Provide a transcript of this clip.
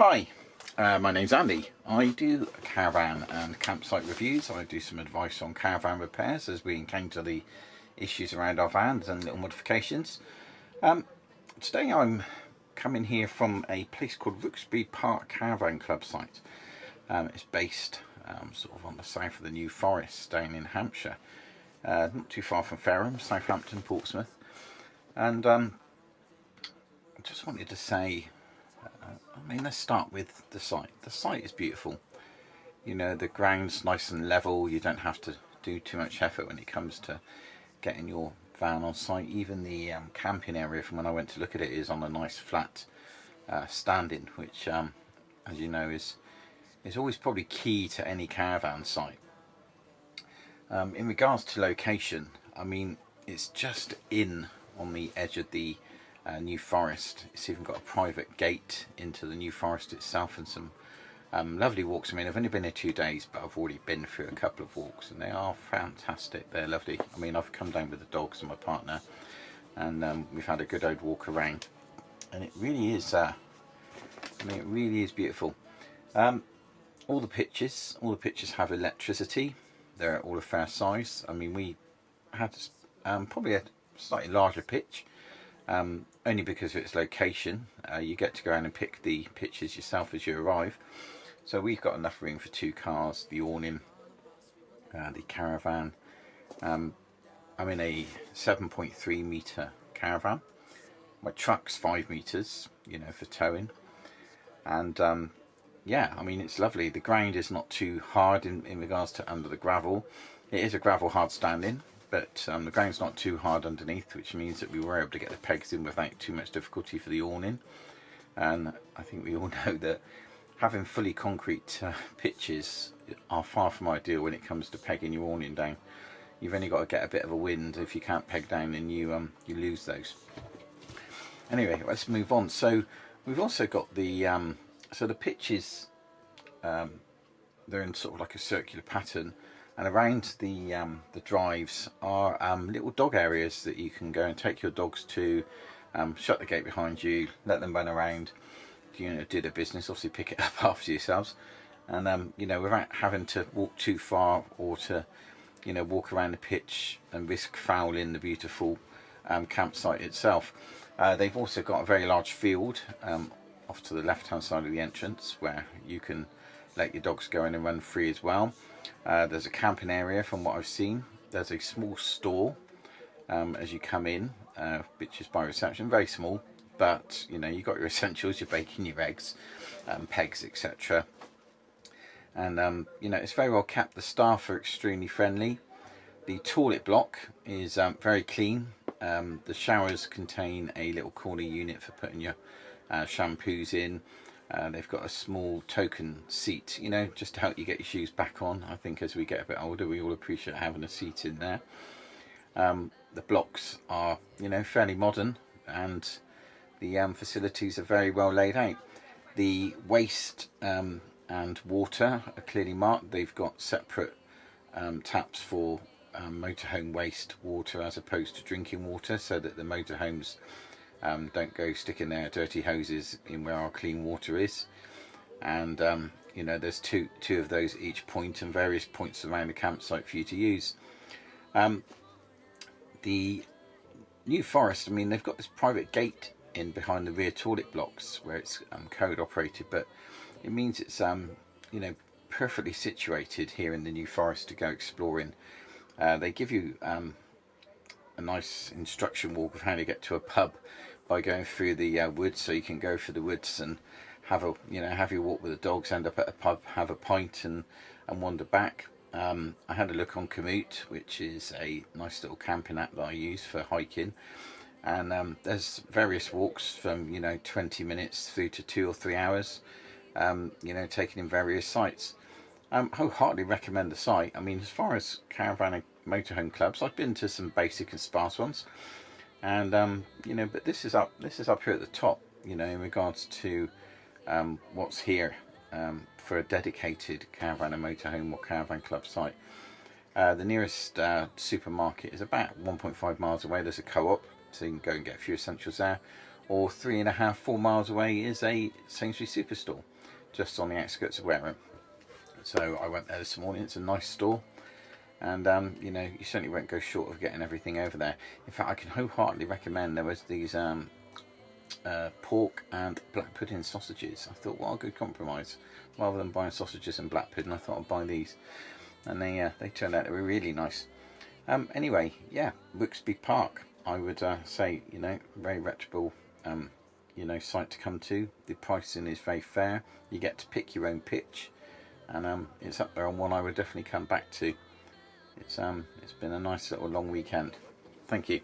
Hi, my name's Andy. I do caravan and campsite reviews. I do some advice on caravan repairs as we encounter the issues around our vans and little modifications. Today I'm coming here from a place called Rookesbury Park Caravan Club site. It's based sort of on the south of the New Forest down in Hampshire, not too far from Fareham, Southampton, Portsmouth. And I just wanted to say, let's start with the site. The site is beautiful. You know, the ground's nice and level. You don't have to do too much effort when it comes to getting your van on site. Even the camping area from when I went to look at it is on a nice flat standing, which as you know is always probably key to any caravan site. In regards to location, I mean, it's just in on the edge of the New Forest. It's even got a private gate into the New Forest itself and some lovely walks. I mean, I've only been here 2 days, but I've already been through a couple of walks and they are fantastic. They're lovely. I mean, I've come down with the dogs and my partner, and we've had a good old walk around, and it really is it really is beautiful. All the pitches have electricity. They're all a fair size. I mean, we had probably a slightly larger pitch, only because of its location. You get to go around and pick the pitches yourself as you arrive. So we've got enough room for 2 cars, the awning, the caravan. I'm in a 7.3 metre caravan. My truck's 5 metres, you know, for towing. And yeah, I mean, it's lovely. The ground is not too hard in regards to under the gravel. It is a gravel hard standing, but the ground's not too hard underneath, which means that we were able to get the pegs in without too much difficulty for the awning. And I think we all know that having fully concrete pitches are far from ideal when it comes to pegging your awning down. You've only got to get a bit of a wind. If you can't peg down, then you lose those. Anyway, let's move on. So we've also got the so the pitches, they're in sort of like a circular pattern. And around the drives are little dog areas that you can go and take your dogs to, shut the gate behind you, let them run around, you know, do their business, obviously pick it up after yourselves, and you know, without having to walk too far or to, you know, walk around the pitch and risk fouling the beautiful campsite itself. They've also got a very large field off to the left hand side of the entrance where you can let your dogs go in and run free as well. There's a camping area from what I've seen. There's a small store as you come in, which is by reception, very small, but you know, you've got your essentials, your bacon, your eggs, pegs, etc. And you know, it's very well kept. The staff are extremely friendly. The toilet block is very clean. The showers contain a little corner unit for putting your shampoos in. They've got a small token seat, you know, just to help you get your shoes back on. I think as we get a bit older, we all appreciate having a seat in there. The blocks are, you know, fairly modern, and the facilities are very well laid out. The waste and water are clearly marked. They've got separate taps for motorhome waste water as opposed to drinking water, so that the motorhomes don't go sticking their dirty hoses in where our clean water is. And you know, there's two of those at each point, and various points around the campsite for you to use. The New Forest, I mean, they've got this private gate in behind the rear toilet blocks where it's code operated, but it means it's you know, perfectly situated here in the New Forest to go exploring. They give you a nice instruction walk of how to get to a pub by going through the woods, so you can go through the woods and have your walk with the dogs, end up at a pub, have a pint, and wander back. I had a look on Komoot, which is a nice little camping app that I use for hiking, and there's various walks from, you know, 20 minutes through to 2 or 3 hours, you know, taking in various sites. I wholeheartedly recommend the site. I mean, as far as caravan and motorhome clubs, I've been to some basic and sparse ones, and you know, but this is up here at the top, you know, in regards to what's here for a dedicated caravan and motorhome or caravan club site. The nearest supermarket is about 1.5 miles away. There's a co-op, so you can go and get a few essentials there, or 3.5, 4 miles away is a Sainsbury's Superstore, just on the outskirts of Wareham. So I went there this morning. It's a nice store, and you know, you certainly won't go short of getting everything over there. In fact, I can wholeheartedly recommend. There was these pork and black pudding sausages. I thought, what a good compromise. Rather than buying sausages and black pudding, I thought I'd buy these, and they turned out to be really nice. Anyway, yeah, Rookesbury Park, I would say, you know, very reputable, you know, site to come to. The pricing is very fair. You get to pick your own pitch, and it's up there on one I would definitely come back to. It's been a nice little long weekend. Thank you.